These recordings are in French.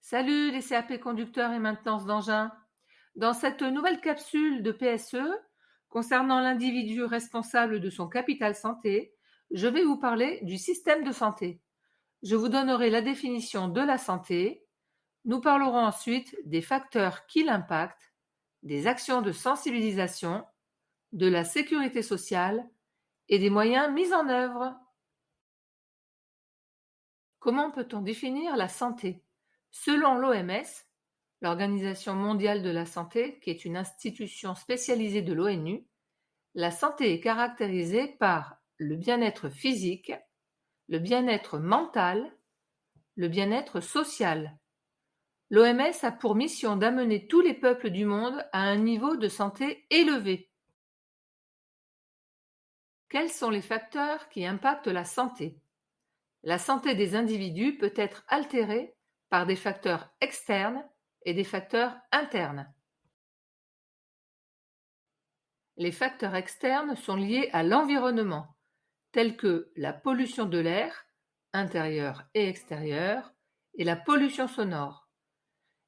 Salut les CAP conducteurs et maintenance d'engins. Dans cette nouvelle capsule de PSE concernant l'individu responsable de son capital santé, je vais vous parler du système de santé. Je vous donnerai la définition de la santé. Nous parlerons ensuite des facteurs qui l'impactent, des actions de sensibilisation, de la sécurité sociale et des moyens mis en œuvre. Comment peut-on définir la santé? Selon l'OMS, l'Organisation mondiale de la santé, qui est une institution spécialisée de l'ONU, la santé est caractérisée par le bien-être physique, le bien-être mental, le bien-être social. L'OMS a pour mission d'amener tous les peuples du monde à un niveau de santé élevé. Quels sont les facteurs qui impactent la santé? La santé des individus peut être altérée par des facteurs externes et des facteurs internes. Les facteurs externes sont liés à l'environnement, tels que la pollution de l'air, intérieur et extérieur, et la pollution sonore.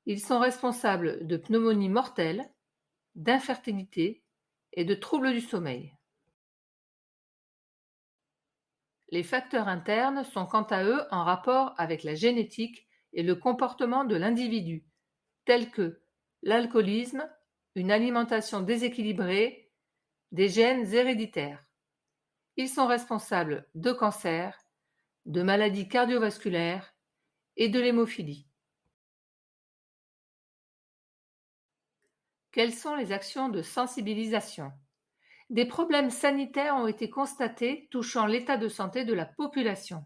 Ils sont responsables de pneumonies mortelles, d'infertilité et de troubles du sommeil. Les facteurs internes sont quant à eux en rapport avec la génétique et le comportement de l'individu, tels que l'alcoolisme, une alimentation déséquilibrée, des gènes héréditaires. Ils sont responsables de cancers, de maladies cardiovasculaires et de l'hémophilie. Quelles sont les actions de sensibilisation? Des problèmes sanitaires ont été constatés touchant l'état de santé de la population.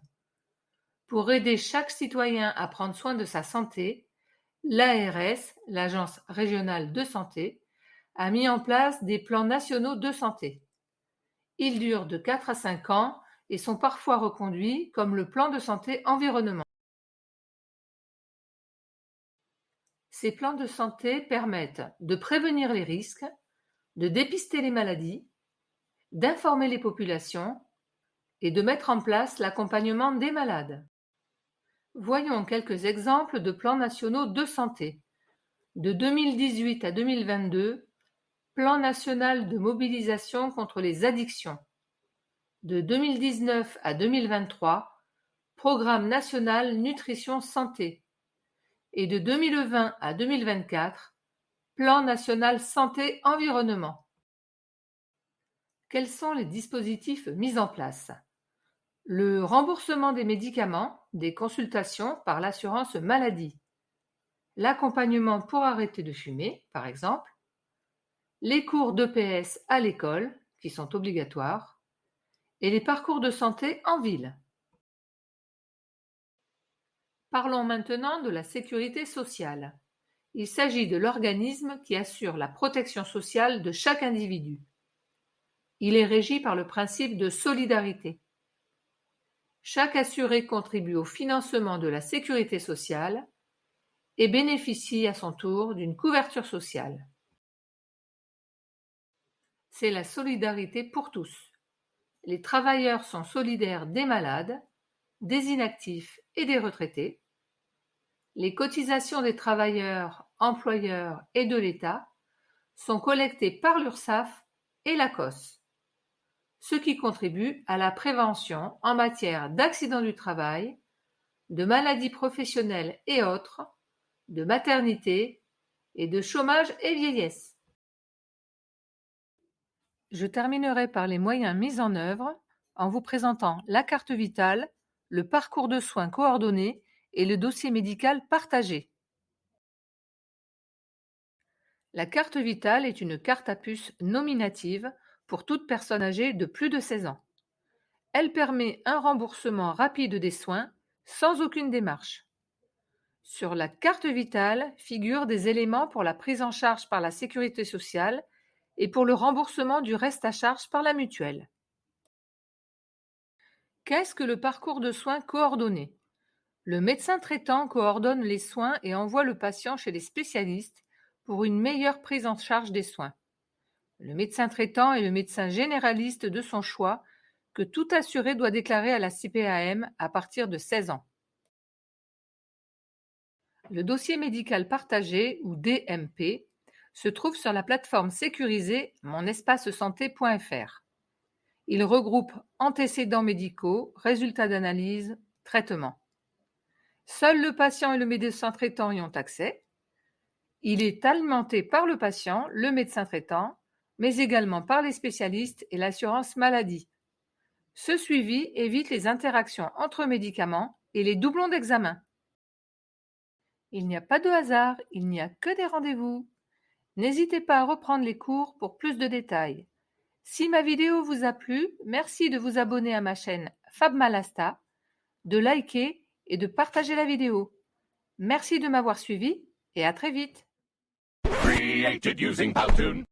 Pour aider chaque citoyen à prendre soin de sa santé, l'ARS, l'Agence régionale de santé, a mis en place des plans nationaux de santé. Ils durent de 4 à 5 ans et sont parfois reconduits comme le plan de santé environnement. Ces plans de santé permettent de prévenir les risques, de dépister les maladies, d'informer les populations et de mettre en place l'accompagnement des malades. Voyons quelques exemples de plans nationaux de santé. De 2018 à 2022, Plan national de mobilisation contre les addictions. De 2019 à 2023, Programme national nutrition santé. Et de 2020 à 2024, Plan national santé environnement. Quels sont les dispositifs mis en place? Le remboursement des médicaments, des consultations par l'assurance maladie. L'accompagnement pour arrêter de fumer, par exemple. Les cours d'EPS à l'école, qui sont obligatoires. Et les parcours de santé en ville. Parlons maintenant de la sécurité sociale. Il s'agit de l'organisme qui assure la protection sociale de chaque individu. Il est régi par le principe de solidarité. Chaque assuré contribue au financement de la sécurité sociale et bénéficie à son tour d'une couverture sociale. C'est la solidarité pour tous. Les travailleurs sont solidaires des malades, des inactifs et des retraités. Les cotisations des travailleurs, employeurs et de l'État sont collectées par l'URSSAF et l'ACOSS, ce qui contribue à la prévention en matière d'accidents du travail, de maladies professionnelles et autres, de maternité et de chômage et vieillesse. Je terminerai par les moyens mis en œuvre en vous présentant la carte vitale, le parcours de soins coordonné et le dossier médical partagé. La carte vitale est une carte à puce nominative pour toute personne âgée de plus de 16 ans. Elle permet un remboursement rapide des soins sans aucune démarche. Sur la carte vitale figurent des éléments pour la prise en charge par la sécurité sociale et pour le remboursement du reste à charge par la mutuelle. Qu'est-ce que le parcours de soins coordonné? Le médecin traitant coordonne les soins et envoie le patient chez les spécialistes pour une meilleure prise en charge des soins. Le médecin traitant est le médecin généraliste de son choix que tout assuré doit déclarer à la CPAM à partir de 16 ans. Le dossier médical partagé, ou DMP, se trouve sur la plateforme sécurisée monespacesanté.fr. Il regroupe antécédents médicaux, résultats d'analyse, traitements. Seul le patient et le médecin traitant y ont accès. Il est alimenté par le patient, le médecin traitant, mais également par les spécialistes et l'assurance maladie. Ce suivi évite les interactions entre médicaments et les doublons d'examen. Il n'y a pas de hasard, il n'y a que des rendez-vous. N'hésitez pas à reprendre les cours pour plus de détails. Si ma vidéo vous a plu, merci de vous abonner à ma chaîne FabMalasta, de liker et de partager la vidéo. Merci de m'avoir suivi et à très vite. Created using Powtoon.